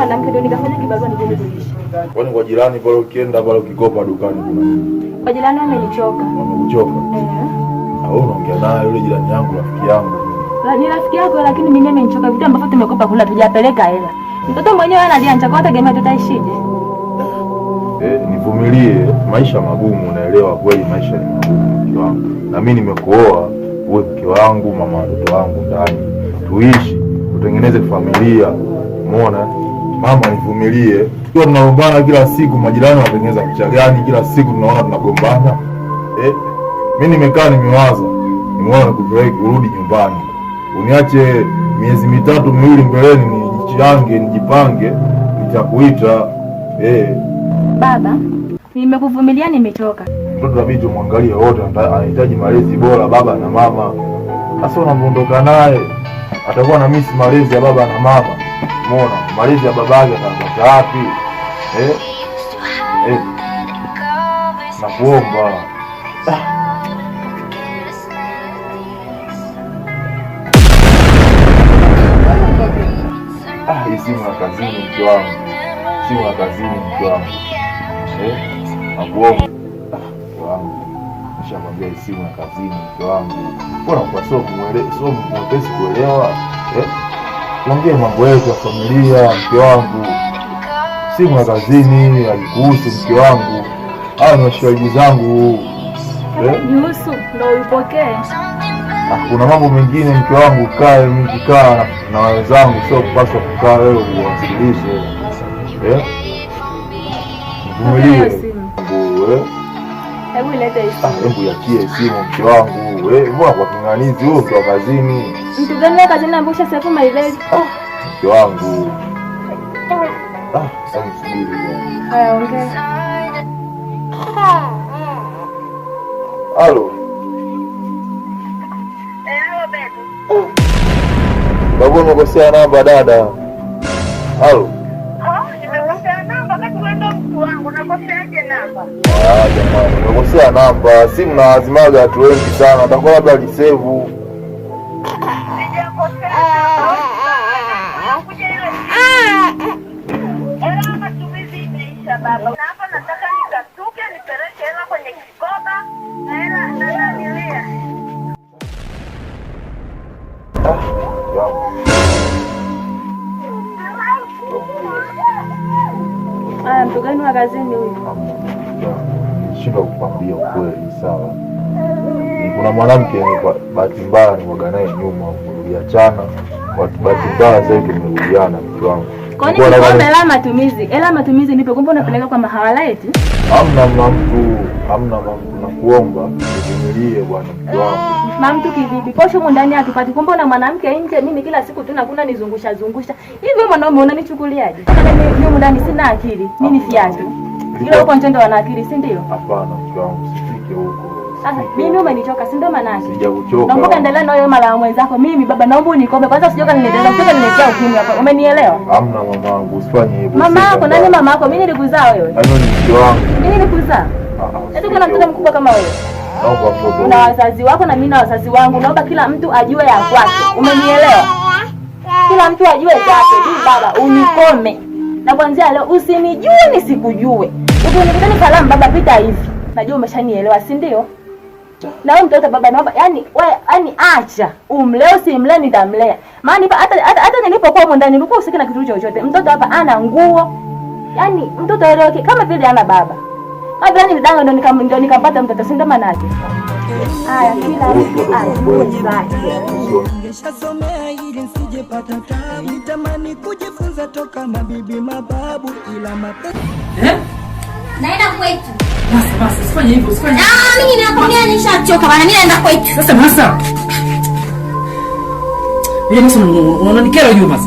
mwanamke ndio nikafanya kibarua nije kuishi. Kwani kwa jirani pale ukienda pale ukikopa dukani kuna nini? Kwa jirani amenichoka. Amekuchoka? Au unaongea naye yule jirani yangu, rafiki yangu? Ni rafiki yako lakini mimi amenichoka, vitu ambavyo tumekopa kula tujapeleka hela. Mtoto mwenyewe analia njaa, kwa tegemea tutaishije? Nivumilie, maisha magumu, naelewa kweli maisha ni magumu mke wangu. Na mimi nimekuoa uwe mke wangu, mama watoto wangu ndani. Tuishi, tutengeneze familia. Umeona? Mama nivumilie. Tukiwa tunagombana kila siku, majirani wanatengeneza picha gani? Kila siku tunaona tunagombana. Mimi nimekaa nimewaza. Nimeona nikupeleke kurudi nyumbani. Uniache miezi mitatu miwili mbeleni nijiange, nijipange, nitakuita. Baba, nimekuvumilia nimechoka. Mtoto inabidi tumwangalie wote, anahitaji malezi bora baba na mama. Sasa unaondoka naye atakuwa na misi malezi ya baba na mama. Umeona? Malezi ya babake atapata wapi? Nakuomba. Hii simu ya kazini mke wangu. Simu ya kazini mke wangu. Nakuomba. Mke wangu. Nishakwambia hii simu ya kazini mke wangu. Mbona kwa sio mwepesi kuelewa? Tuongee mambo yetu ya familia mke wangu. Simu ya kazini haikuhusu mke wangu. Hao ni washikaji zangu. Nihusu ndio upokee. Kuna mambo mengine mke wangu, kae mkikaa na wenzangu, sio kupaswa kukaa wewe uwasikilize. Vumilie. Hebu leta simu. Hebu yachie simu mke wangu. Mbona kwa kinganizi huo mtu wa kazini? Mtu gani wa kazini ambusha sefu mailezi? Mke wangu. Sasa subiri. Haya ongea. Halo. Babu umekosea namba dada. Halo. Nimekosea namba kati wewe mtu wangu, unakoseaje namba? Jamani, umekosea namba. Simu na azimaga watu wengi sana. Atakuwa labda alisevu. Sijakosea. Kuja ile. Hela matumizi imeisha baba. Na hapa nataka nikatuke nipeleke hela kwenye kikoba na hela nanilia. Mtu gani wa kazini huyu? Shida kukwambia ukweli sawa. Kuna mwanamke kwa bahati mbaya nilikuwa naye nyuma, tuliachana. Kwa bahati mbaya sasa tumerudiana mke wangu. Kwa nini hela matumizi nipe, kumbe unapeleka kwa mahawala eti? Hamna mtu nakuomba nivumilie bwana mke wangu. Mtu kivipi? Posho ndani atupati, kumbe una mwanamke nje, mimi kila siku tu nakuna nizungusha. Hivi mwanaume unanichukuliaje? Mimi ndani sina akili, mimi ni fiatu. Ile uko ntendo wana akili, si ndio? Hapana mke wangu, sifike huko. Sasa mimi umenichoka, si ndio maana yake? Sijakuchoka. Naomba kaendelea na wewe mara mwenzako. Mimi baba naomba unikombe kwanza, sijoka niletea ukimwi hapa. Umenielewa? Hamna mamangu, usifanye hivyo. Mama yako nani mama yako? Mimi nilikuzaa wewe. Hayo ni mke wangu. Mimi nilikuzaa. Eti kuna mtoto mkubwa kama wewe. Naomba mtoto. Na wazazi wako na mimi na wazazi wangu. Naomba kila mtu ajue ya kwake. Umenielewa? Kila mtu ajue yake. Mimi baba unikome. Na kuanzia leo usinijue nisikujue. Ukinikutana kalamu baba pita hivi. Najua umeshanielewa, si ndio? Na wewe mtoto baba naomba yani acha. Umleo si mleo nitamlea. Maana hata nilipokuwa huko ndani nilikuwa usiki na kitu chochote. Mtoto hapa ana nguo. Yani mtoto aelewe kama vile ana baba. Kama vile nidanga ndo nikampata mtoto, si ndo maana yake. Haya kila mtu ajue zake. Ningeshasomea ili nisijepata tabu. Nitamani kujifunza toka mabibi mababu ila mapenzi. Naenda kwetu. Basi, usifanye hivyo, usifanye. Mimi ninakwambia nishachoka bana, mimi naenda kwetu. Sasa Masa. Wewe Masa unanikera hiyo Masa.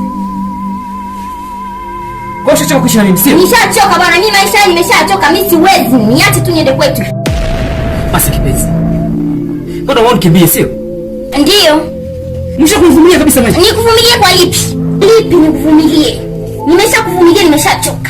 Kwa hiyo unachoka kuishi nini? Sio? Nishachoka bana, mimi maisha nimeshachoka, mimi siwezi. Niache tu niende kwetu. Masa kipenzi. Mbona unaona kimbie sio? Ndio. Nimeshakuvumilia kabisa maisha. Nikuvumilie kwa lipi? Lipi nikuvumilie? Nimeshakuvumilia, nimeshachoka.